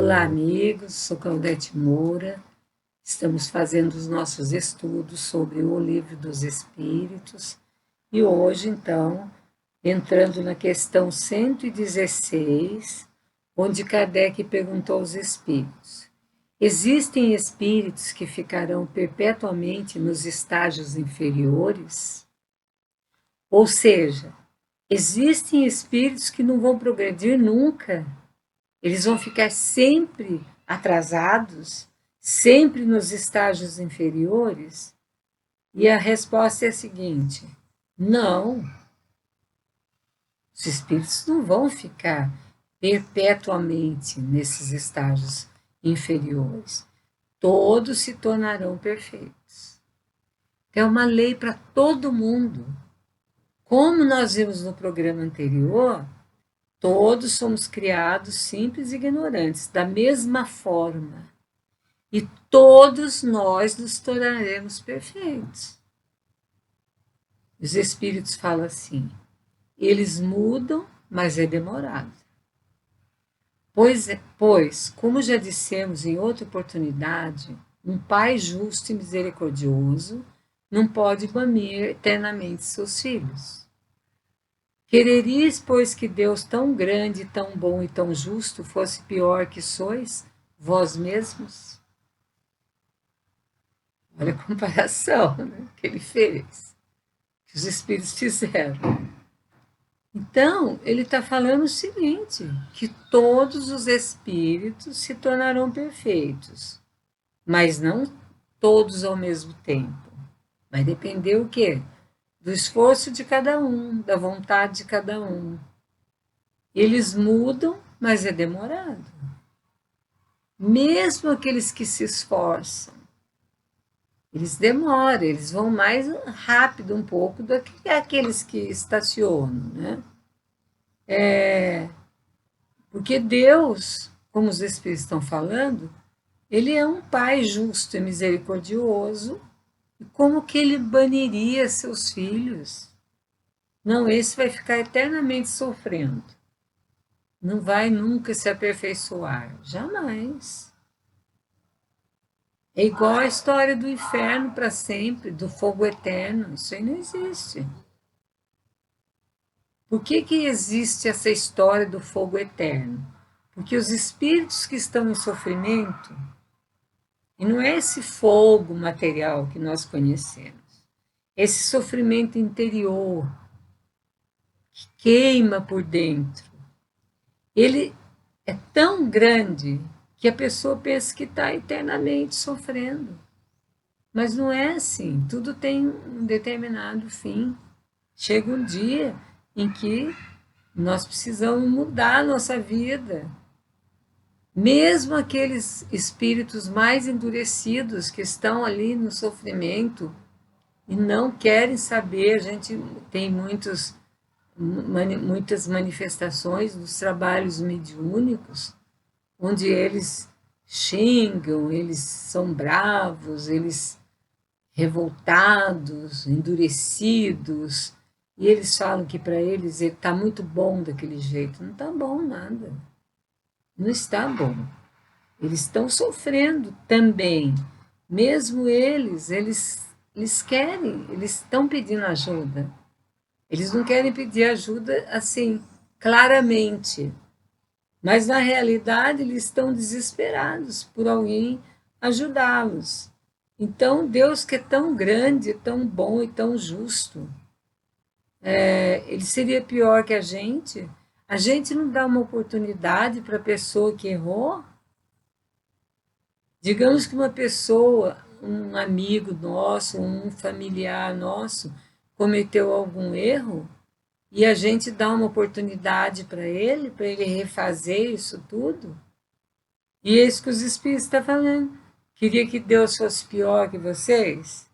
Olá, amigos. Sou Claudete Moura. Estamos fazendo os nossos estudos sobre o Livro dos Espíritos e hoje, então, entrando na questão 116, onde Kardec perguntou aos espíritos: existem espíritos que ficarão perpetuamente nos estágios inferiores? Ou seja, existem espíritos que não vão progredir nunca? Eles vão ficar sempre atrasados, sempre nos estágios inferiores? E a resposta é a seguinte: não, os espíritos não vão ficar perpetuamente nesses estágios inferiores. Todos se tornarão perfeitos. É uma lei para todo mundo. Como nós vimos no programa anterior, todos somos criados simples e ignorantes, da mesma forma. E todos nós nos tornaremos perfeitos. Os espíritos falam assim: eles mudam, mas é demorado. Pois, como já dissemos em outra oportunidade, um pai justo e misericordioso não pode banir eternamente seus filhos. Quereríeis, pois, que Deus tão grande, tão bom e tão justo fosse pior que sois, vós mesmos? Olha a comparação, né, que ele fez, que os espíritos fizeram. Então, ele está falando o seguinte, que todos os espíritos se tornarão perfeitos, mas não todos ao mesmo tempo. Vai depender o quê? Do esforço de cada um, da vontade de cada um. Eles mudam, mas é demorado. Mesmo aqueles que se esforçam, eles demoram, eles vão mais rápido um pouco do que aqueles que estacionam, né? Porque Deus, como os Espíritos estão falando, ele é um Pai justo e misericordioso, e como que ele baniria seus filhos? Não, esse vai ficar eternamente sofrendo. Não vai nunca se aperfeiçoar, jamais. É igual a história do inferno para sempre, do fogo eterno, isso aí não existe. Por que existe essa história do fogo eterno? Porque os espíritos que estão em sofrimento, e não é esse fogo material que nós conhecemos, esse sofrimento interior, que queima por dentro, ele é tão grande que a pessoa pensa que está eternamente sofrendo. Mas não é assim, tudo tem um determinado fim. Chega um dia em que nós precisamos mudar a nossa vida. Mesmo aqueles espíritos mais endurecidos que estão ali no sofrimento e não querem saber, a gente tem muitas manifestações dos trabalhos mediúnicos, onde eles xingam, eles são bravos, eles revoltados, endurecidos, e eles falam que para eles está muito bom daquele jeito. Não está bom nada. Não está bom. Eles estão sofrendo também. Mesmo eles querem, eles estão pedindo ajuda. Eles não querem pedir ajuda assim, claramente. Mas, na realidade, eles estão desesperados por alguém ajudá-los. Então, Deus, que é tão grande, tão bom e tão justo, ele seria pior que a gente? A gente não dá uma oportunidade para a pessoa que errou? Digamos que uma pessoa, um amigo nosso, um familiar nosso, cometeu algum erro e a gente dá uma oportunidade para ele refazer isso tudo? E é isso que os Espíritos estão falando. Queria que Deus fosse pior que vocês?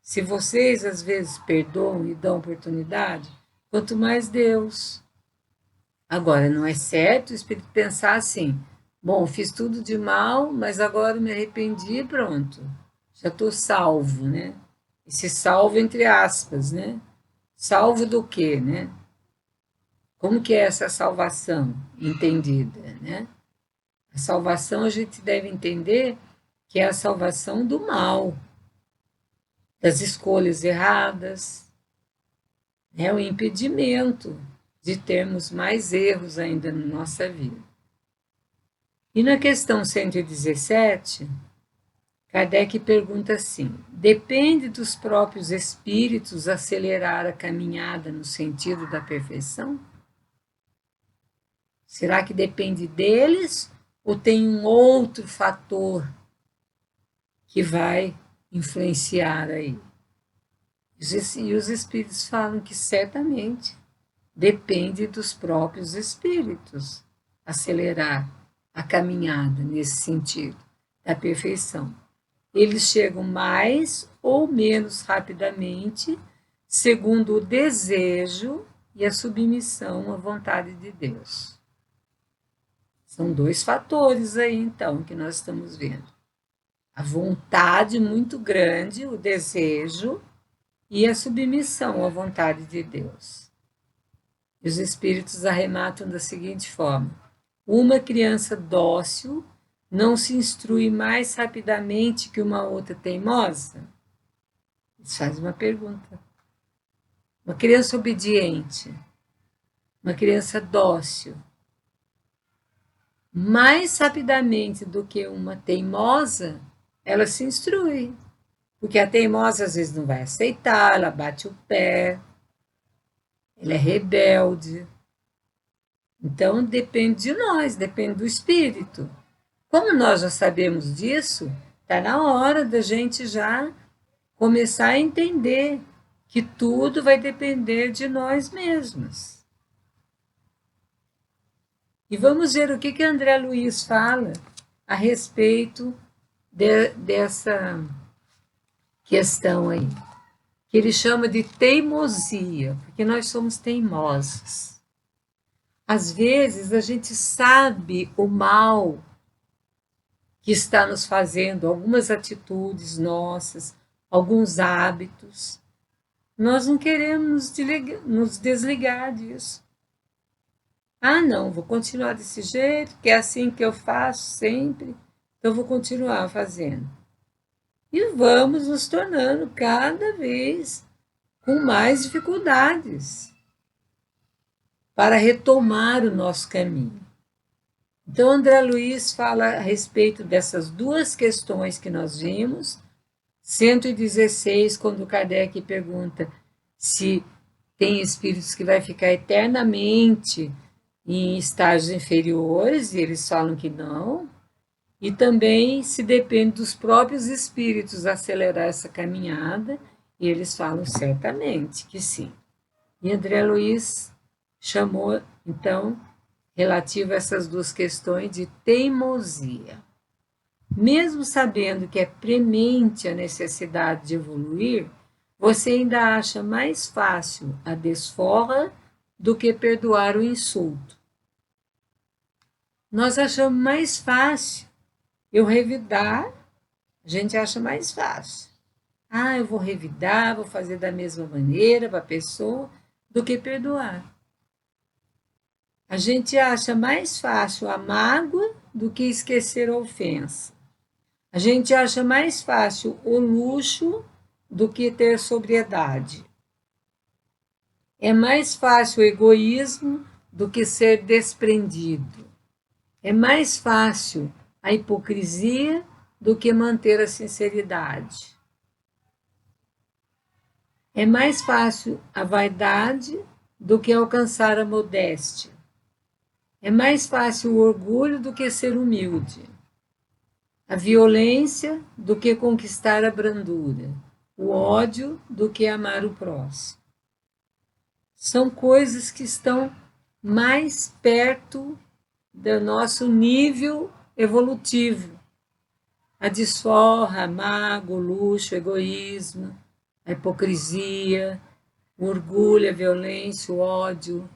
Se vocês, às vezes, perdoam e dão oportunidade, quanto mais Deus. Agora, não é certo o Espírito pensar assim: bom, fiz tudo de mal, mas agora me arrependi e pronto. Já estou salvo, né? Esse salvo entre aspas, né? Salvo do quê, né? Como que é essa salvação entendida, né? A salvação a gente deve entender que é a salvação do mal, das escolhas erradas, é o impedimento de termos mais erros ainda na nossa vida. E na questão 117, Kardec pergunta assim: depende dos próprios espíritos acelerar a caminhada no sentido da perfeição? Será que depende deles ou tem um outro fator que vai influenciar aí? E os espíritos falam que certamente depende dos próprios espíritos acelerar a caminhada nesse sentido da perfeição. Eles chegam mais ou menos rapidamente, segundo o desejo e a submissão à vontade de Deus. São dois fatores aí, então, que nós estamos vendo. A vontade muito grande, o desejo, e a submissão à vontade de Deus. E os espíritos arrematam da seguinte forma: uma criança dócil não se instrui mais rapidamente que uma outra teimosa? Eles fazem uma pergunta. Uma criança obediente, uma criança dócil, mais rapidamente do que uma teimosa, ela se instrui. Porque a teimosa às vezes não vai aceitar, ela bate o pé, ela é rebelde. Então depende de nós, depende do espírito. Como nós já sabemos disso, está na hora da gente já começar a entender que tudo vai depender de nós mesmos. E vamos ver o que André Luiz fala a respeito dessa questão aí, que ele chama de teimosia, porque nós somos teimosos. Às vezes a gente sabe o mal que está nos fazendo, algumas atitudes nossas, alguns hábitos. Nós não queremos nos desligar disso. Ah, não, vou continuar desse jeito, que é assim que eu faço sempre, então vou continuar fazendo. E vamos nos tornando cada vez com mais dificuldades para retomar o nosso caminho. Então, André Luiz fala a respeito dessas duas questões que nós vimos. 116, quando Kardec pergunta se tem espíritos que vai ficar eternamente em estágios inferiores, e eles falam que não, e também se depende dos próprios espíritos acelerar essa caminhada, e eles falam certamente que sim. E André Luiz chamou, então, relativo a essas duas questões de teimosia. Mesmo sabendo que é premente a necessidade de evoluir, você ainda acha mais fácil a desforra do que perdoar o insulto. Nós achamos mais fácil eu revidar, a gente acha mais fácil. Ah, eu vou revidar, vou fazer da mesma maneira para a pessoa, do que perdoar. A gente acha mais fácil a mágoa do que esquecer a ofensa. A gente acha mais fácil o luxo do que ter sobriedade. É mais fácil o egoísmo do que ser desprendido. É mais fácil a hipocrisia do que manter a sinceridade. É mais fácil a vaidade do que alcançar a modéstia. É mais fácil o orgulho do que ser humilde. A violência do que conquistar a brandura. O ódio do que amar o próximo. São coisas que estão mais perto do nosso nível evolutivo. A desforra, a mágoa, o luxo, o egoísmo, a hipocrisia, o orgulho, a violência, o ódio,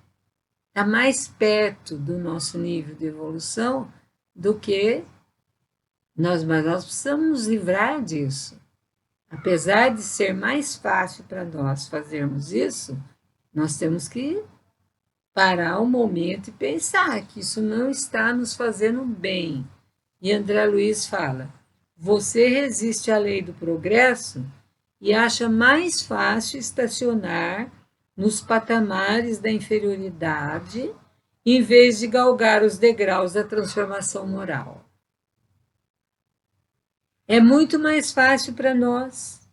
está mais perto do nosso nível de evolução do que mas nós precisamos nos livrar disso. Apesar de ser mais fácil para nós fazermos isso, nós temos que parar um momento e pensar que isso não está nos fazendo bem. E André Luiz fala: você resiste à lei do progresso e acha mais fácil estacionar nos patamares da inferioridade em vez de galgar os degraus da transformação moral. É muito mais fácil para nós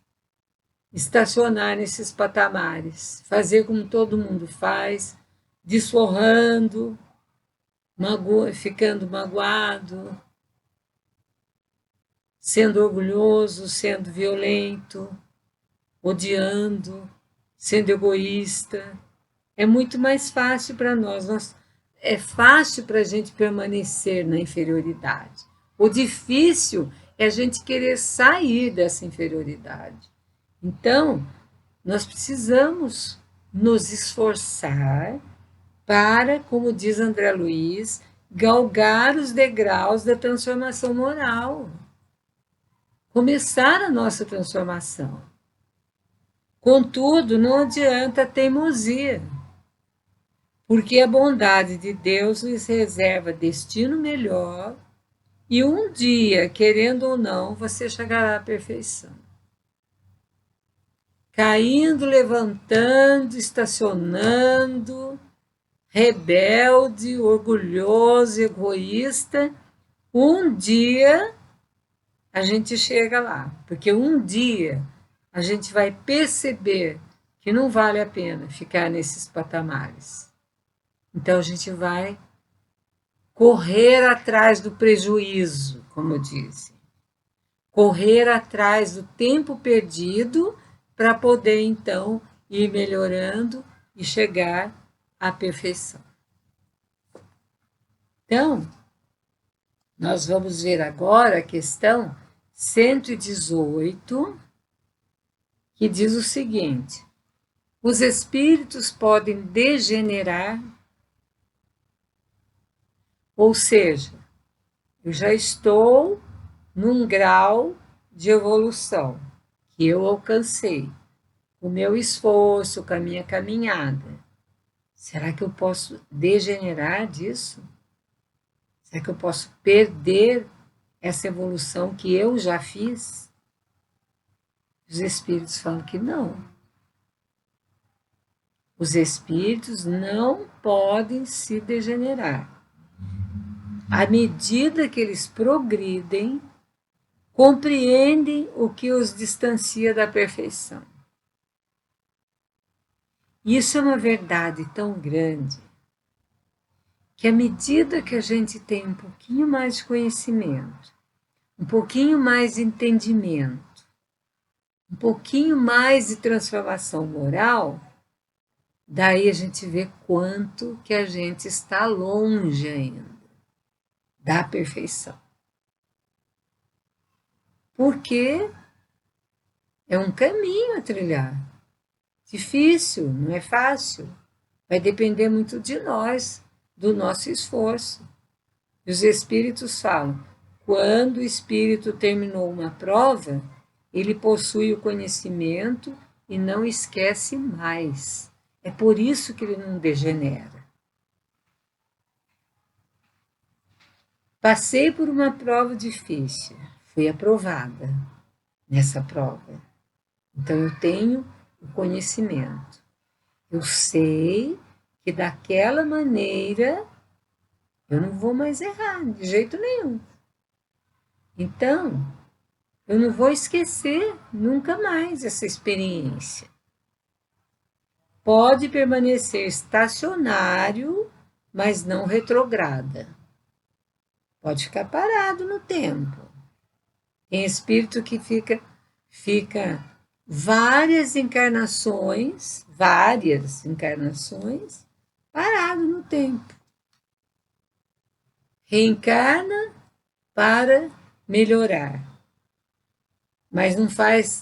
estacionar nesses patamares, fazer como todo mundo faz, desforrando, ficando magoado, sendo orgulhoso, sendo violento, odiando, sendo egoísta. É muito mais fácil para nós. É fácil para a gente permanecer na inferioridade. O difícil é a gente querer sair dessa inferioridade. Então, nós precisamos nos esforçar para, como diz André Luiz, galgar os degraus da transformação moral. Começar a nossa transformação. Contudo, não adianta a teimosia, porque a bondade de Deus lhes reserva destino melhor e um dia, querendo ou não, você chegará à perfeição. Caindo, levantando, estacionando, rebelde, orgulhoso, egoísta, um dia a gente chega lá, porque um dia a gente vai perceber que não vale a pena ficar nesses patamares. Então a gente vai correr atrás do prejuízo, como eu disse. Correr atrás do tempo perdido para poder, então, ir melhorando e chegar à perfeição. Então, nós vamos ver agora a questão 118, que diz o seguinte: os espíritos podem degenerar, ou seja, eu já estou num grau de evolução que eu alcancei, com o meu esforço, com a minha caminhada. Será que eu posso degenerar disso? Será que eu posso perder essa evolução que eu já fiz? Os espíritos falam que não. Os espíritos não podem se degenerar. À medida que eles progridem, compreendem o que os distancia da perfeição. Isso é uma verdade tão grande que à medida que a gente tem um pouquinho mais de conhecimento, um pouquinho mais de entendimento, um pouquinho mais de transformação moral, daí a gente vê quanto que a gente está longe ainda da perfeição. Porque é um caminho a trilhar. Difícil, não é fácil. Vai depender muito de nós, do nosso esforço. E os espíritos falam, quando o espírito terminou uma prova, ele possui o conhecimento e não esquece mais. É por isso que ele não degenera. Passei por uma prova difícil, fui aprovada nessa prova. Então eu tenho o conhecimento. Eu sei que daquela maneira eu não vou mais errar, de jeito nenhum. Então, eu não vou esquecer nunca mais essa experiência. Pode permanecer estacionário, mas não retrograda. Pode ficar parado no tempo. Tem espírito que fica várias encarnações, parado no tempo. Reencarna para melhorar. Mas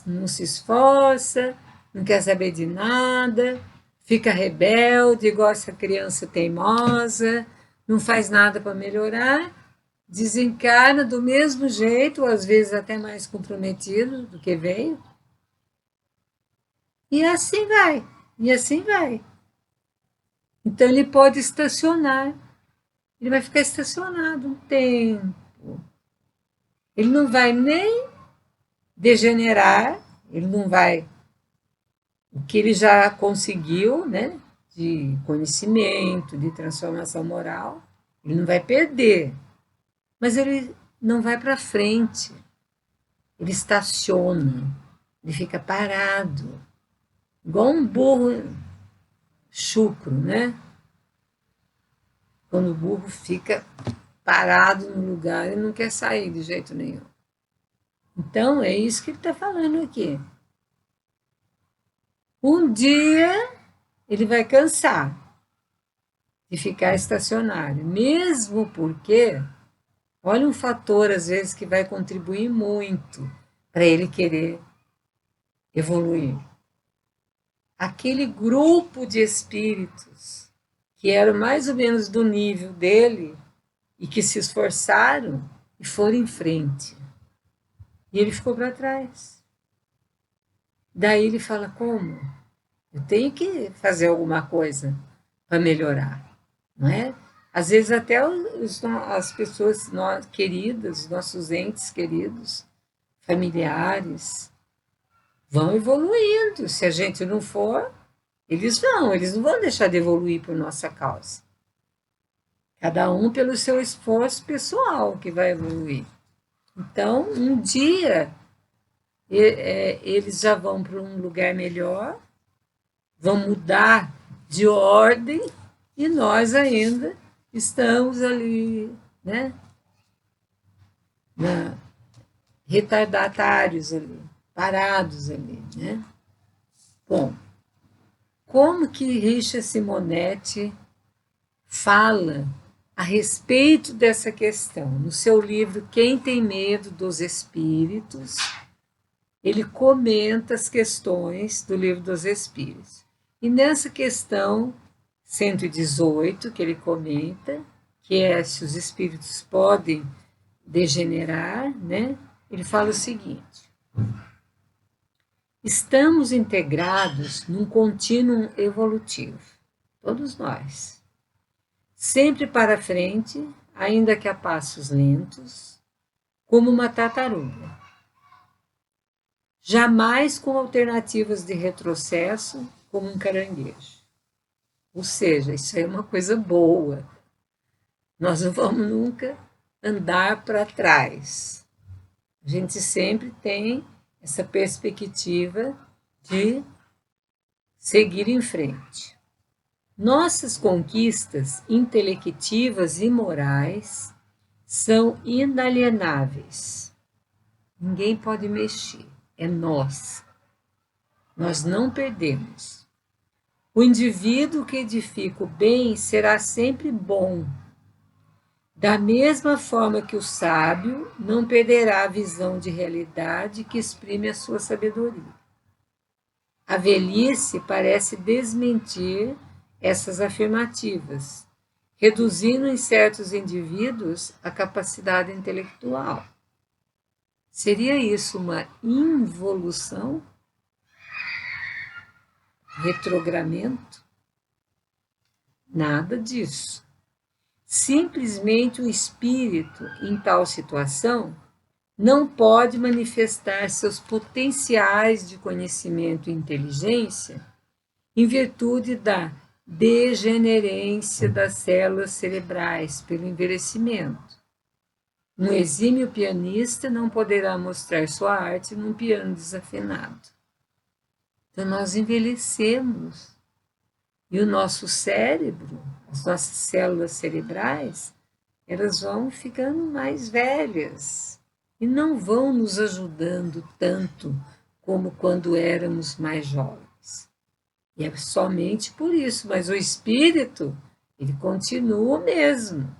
não se esforça, não quer saber de nada, fica rebelde, igual essa criança teimosa, não faz nada para melhorar, desencarna do mesmo jeito, ou às vezes até mais comprometido do que veio. E assim vai, e assim vai. Então ele pode estacionar, ele vai ficar estacionado um tempo. Ele não vai nem degenerar, ele não vai. O que ele já conseguiu, né, de conhecimento, de transformação moral, ele não vai perder, mas ele não vai para frente, ele estaciona, ele fica parado, igual um burro chucro, né? Quando o burro fica parado no lugar e não quer sair de jeito nenhum. Então, é isso que ele está falando aqui. Um dia ele vai cansar de ficar estacionário, mesmo porque, olha um fator, às vezes, que vai contribuir muito para ele querer evoluir. Aquele grupo de espíritos que eram mais ou menos do nível dele e que se esforçaram e foram em frente. E ele ficou para trás. Daí ele fala, como? Eu tenho que fazer alguma coisa para melhorar, não é? Às vezes até as pessoas queridas, nossos entes queridos, familiares, vão evoluindo. Se a gente não for, eles não vão deixar de evoluir por nossa causa. Cada um pelo seu esforço pessoal que vai evoluir. Então, um dia eles já vão para um lugar melhor, vão mudar de ordem e nós ainda estamos ali, né? Retardatários ali, parados ali, né? Bom, como que Richard Simonetti fala a respeito dessa questão? No seu livro Quem Tem Medo dos Espíritos, ele comenta as questões do livro dos Espíritos. E nessa questão 118, que ele comenta, que é se os espíritos podem degenerar, né? Ele fala o seguinte: estamos integrados num contínuo evolutivo, todos nós, sempre para frente, ainda que a passos lentos, como uma tartaruga. Jamais com alternativas de retrocesso, como um caranguejo. Ou seja, isso é uma coisa boa. Nós não vamos nunca andar para trás. A gente sempre tem essa perspectiva de seguir em frente. Nossas conquistas intelectivas e morais são inalienáveis. Ninguém pode mexer, é nós. Nós não perdemos. O indivíduo que edifica o bem será sempre bom. Da mesma forma que o sábio não perderá a visão de realidade que exprime a sua sabedoria. A velhice parece desmentir essas afirmativas, reduzindo em certos indivíduos a capacidade intelectual. Seria isso uma involução? Retrogramento? Nada disso. Simplesmente o espírito, em tal situação, não pode manifestar seus potenciais de conhecimento e inteligência em virtude da degenerência das células cerebrais pelo envelhecimento. Um exímio pianista não poderá mostrar sua arte num piano desafinado. Então, nós envelhecemos. E o nosso cérebro, as nossas células cerebrais, elas vão ficando mais velhas e não vão nos ajudando tanto como quando éramos mais jovens. E é somente por isso, mas o espírito, ele continua o mesmo.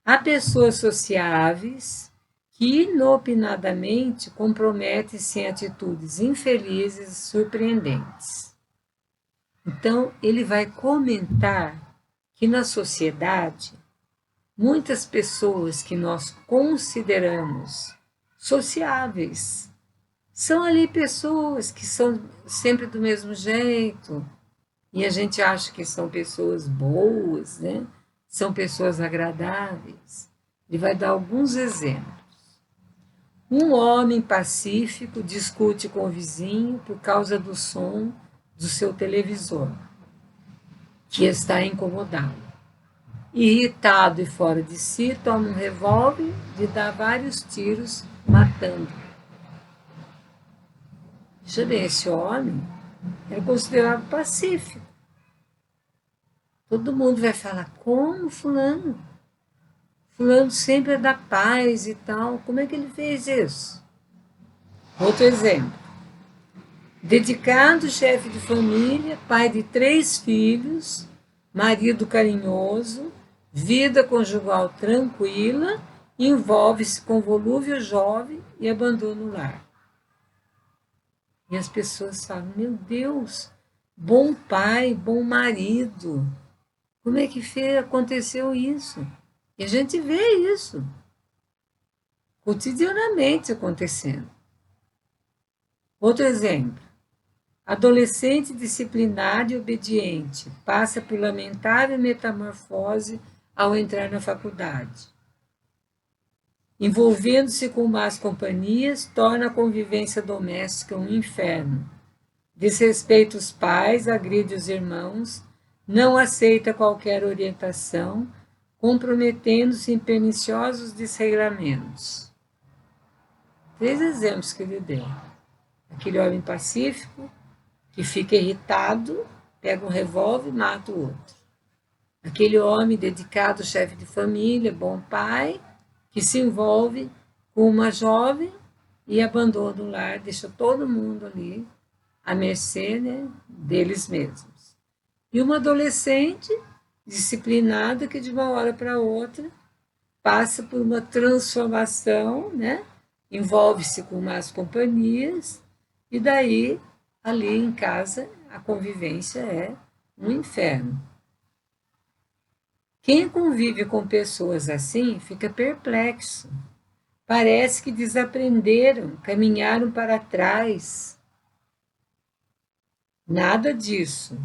Há pessoas sociáveis que inopinadamente comprometem-se em atitudes infelizes e surpreendentes. Então, ele vai comentar que na sociedade, muitas pessoas que nós consideramos sociáveis São ali pessoas que são sempre do mesmo jeito, e a gente acha que são pessoas boas, né? São pessoas agradáveis. Ele vai dar alguns exemplos. Um homem pacífico discute com o vizinho por causa do som do seu televisor, que está a incomodá-lo. Irritado e fora de si, toma um revólver e dá vários tiros, matando. Veja bem, esse homem era considerado pacífico. Todo mundo vai falar, como fulano? Fulano sempre é da paz e tal. Como é que ele fez isso? Outro exemplo. Dedicado chefe de família, pai de 3 filhos, marido carinhoso, vida conjugal tranquila, envolve-se com volúvel jovem e abandona o lar. E as pessoas falam, meu Deus, bom pai, bom marido. Como é que aconteceu isso? E a gente vê isso cotidianamente acontecendo. Outro exemplo. Adolescente disciplinado e obediente passa por lamentável metamorfose ao entrar na faculdade. Envolvendo-se com más companhias, torna a convivência doméstica um inferno. Desrespeita os pais, agride os irmãos, não aceita qualquer orientação, comprometendo-se em perniciosos desregramentos. 3 exemplos que ele deu. Aquele homem pacífico, que fica irritado, pega um revólver e mata o outro. Aquele homem dedicado, chefe de família, bom pai, que se envolve com uma jovem e abandona o lar, deixa todo mundo ali à mercê, né, deles mesmos. E uma adolescente disciplinada que de uma hora para outra passa por uma transformação, né, envolve-se com más companhias e daí ali em casa a convivência é um inferno. Quem convive com pessoas assim fica perplexo. Parece que desaprenderam, caminharam para trás. Nada disso.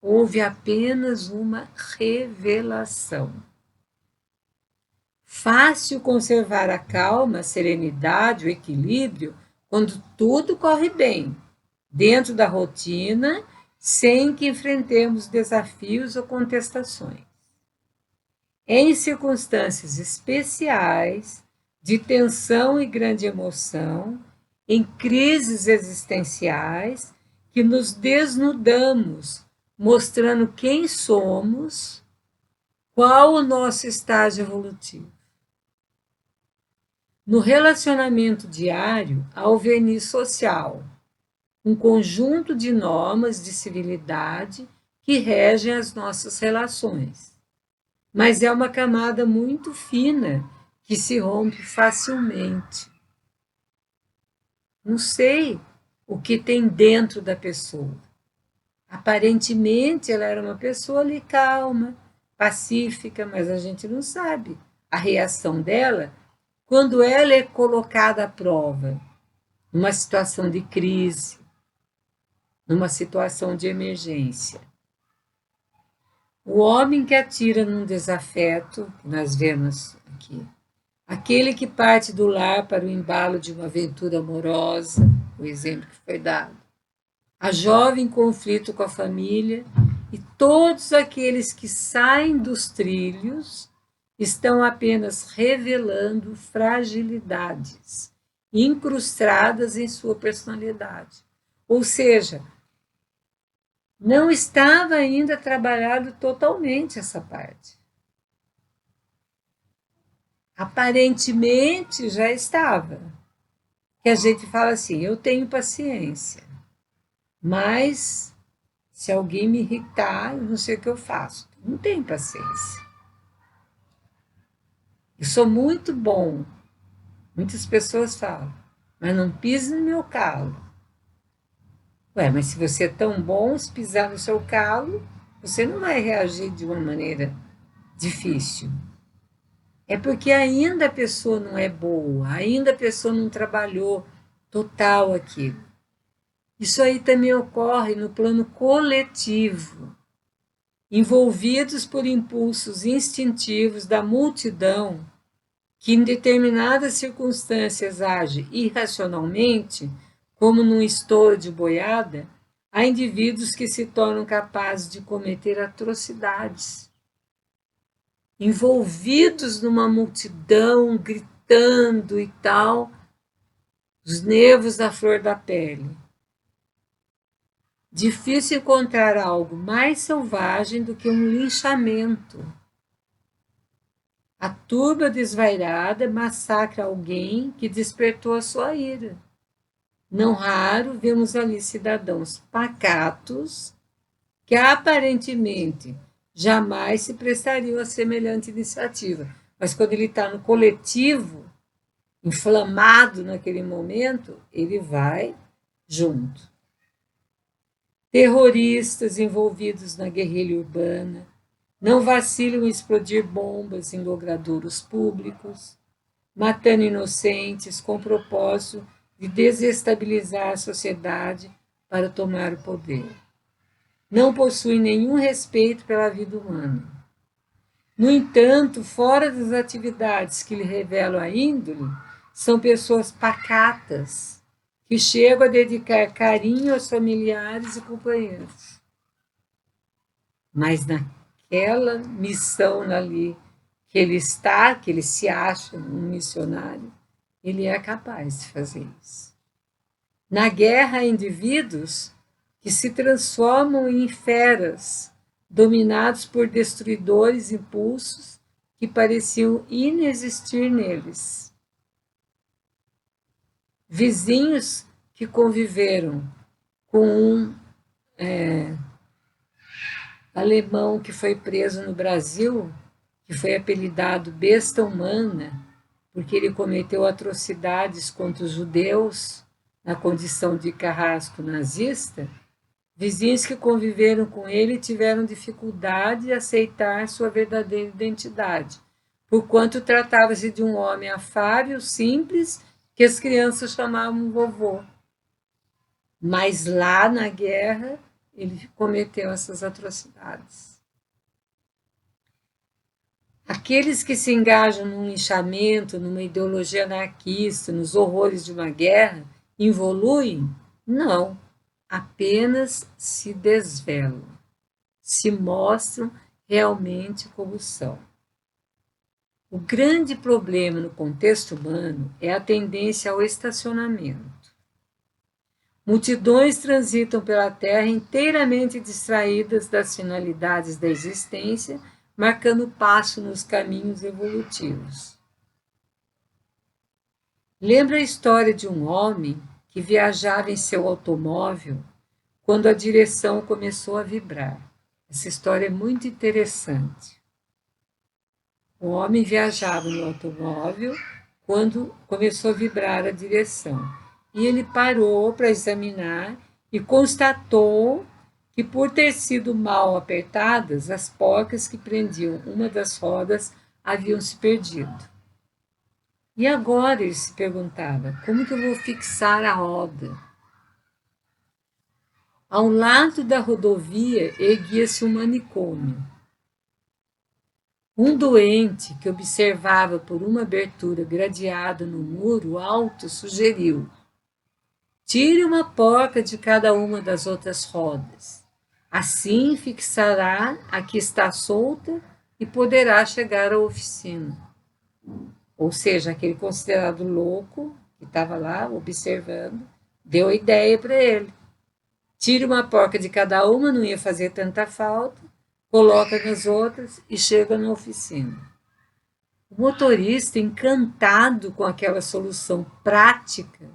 Houve apenas uma revelação. Fácil conservar a calma, a serenidade, o equilíbrio quando tudo corre bem, dentro da rotina, sem que enfrentemos desafios ou contestações. Em circunstâncias especiais, de tensão e grande emoção, em crises existenciais, que nos desnudamos, mostrando quem somos, qual o nosso estágio evolutivo. No relacionamento diário, há o verniz social, um conjunto de normas de civilidade que regem as nossas relações. Mas é uma camada muito fina que se rompe facilmente. Não sei o que tem dentro da pessoa. Aparentemente, ela era uma pessoa ali calma, pacífica, mas a gente não sabe a reação dela quando ela é colocada à prova, numa situação de crise, numa situação de emergência. O homem que atira num desafeto, que nós vemos aqui, aquele que parte do lar para o embalo de uma aventura amorosa, o exemplo que foi dado, a jovem em conflito com a família e todos aqueles que saem dos trilhos estão apenas revelando fragilidades incrustadas em sua personalidade. Ou seja, não estava ainda trabalhado totalmente essa parte. Aparentemente já estava. Que a gente fala assim, eu tenho paciência, mas se alguém me irritar, eu não sei o que eu faço. Não tenho paciência. Eu sou muito bom. Muitas pessoas falam, mas não pise no meu calo. Ué, mas se você é tão bom, se pisar no seu calo, você não vai reagir de uma maneira difícil. É porque ainda a pessoa não é boa, ainda a pessoa não trabalhou total aqui. Isso aí também ocorre no plano coletivo. Envolvidos por impulsos instintivos da multidão, que em determinadas circunstâncias age irracionalmente, como num estouro de boiada, há indivíduos que se tornam capazes de cometer atrocidades. Envolvidos numa multidão, gritando e tal, os nervos à flor da pele. Difícil encontrar algo mais selvagem do que um linchamento. A turba desvairada massacra alguém que despertou a sua ira. Não raro vemos ali cidadãos pacatos que aparentemente jamais se prestariam a semelhante iniciativa. Mas quando ele está no coletivo, inflamado naquele momento, ele vai junto. Terroristas envolvidos na guerrilha urbana não vacilam em explodir bombas em logradouros públicos, matando inocentes com o propósito de desestabilizar a sociedade para tomar o poder. Não possuem nenhum respeito pela vida humana. No entanto, fora das atividades que lhe revelam a índole, são pessoas pacatas, que chegam a dedicar carinho aos familiares e companheiros. Mas naquela missão ali que ele está, que ele se acha um missionário, ele é capaz de fazer isso. Na guerra, há indivíduos que se transformam em feras, dominados por destruidores impulsos que pareciam inexistir neles. Vizinhos que conviveram com um alemão que foi preso no Brasil, que foi apelidado besta humana, porque ele cometeu atrocidades contra os judeus na condição de carrasco nazista. Vizinhos que conviveram com ele tiveram dificuldade em aceitar sua verdadeira identidade, porquanto tratava-se de um homem afável, simples, que as crianças chamavam vovô. Mas lá na guerra, ele cometeu essas atrocidades. Aqueles que se engajam num linchamento, numa ideologia anarquista, nos horrores de uma guerra, evoluem? Não, apenas se desvelam, se mostram realmente como são. O grande problema no contexto humano é a tendência ao estacionamento. Multidões transitam pela Terra inteiramente distraídas das finalidades da existência, marcando passo nos caminhos evolutivos. Lembra a história de um homem que viajava em seu automóvel quando a direção começou a vibrar. Essa história é muito interessante. O homem viajava no automóvel quando começou a vibrar a direção. E ele parou para examinar e constatou que, por ter sido mal apertadas, as porcas que prendiam uma das rodas haviam se perdido. E agora ele se perguntava: como que eu vou fixar a roda? Ao lado da rodovia erguia-se um manicômio. Um doente que observava por uma abertura gradeada no muro alto sugeriu: tire uma porca de cada uma das outras rodas. Assim fixará a que está solta e poderá chegar à oficina. Ou seja, aquele considerado louco, que estava lá observando, deu a ideia para ele. Tire uma porca de cada uma, não ia fazer tanta falta, coloca nas outras e chega na oficina. O motorista, encantado com aquela solução prática,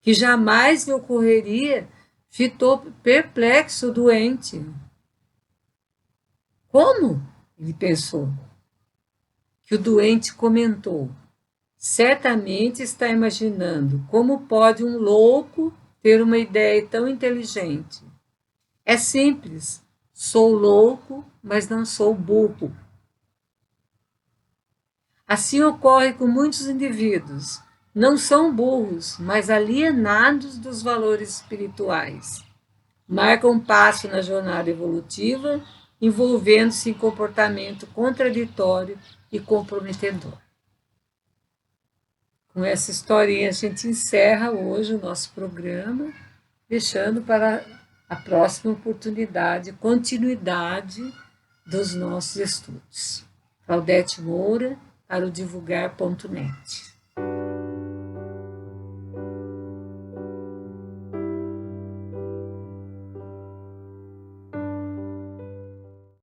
que jamais lhe ocorreria, fitou perplexo o doente. Como? Ele pensou. Que o doente comentou: certamente está imaginando como pode um louco ter uma ideia tão inteligente. É simples, sou louco, mas não sou burro. Assim ocorre com muitos indivíduos não são burros, mas alienados dos valores espirituais. Marcam um passo na jornada evolutiva, envolvendo-se em comportamento contraditório e comprometedor. Com essa historinha, a gente encerra hoje o nosso programa, deixando para a próxima oportunidade, continuidade dos nossos estudos. Claudete Moura, para o divulgar.net.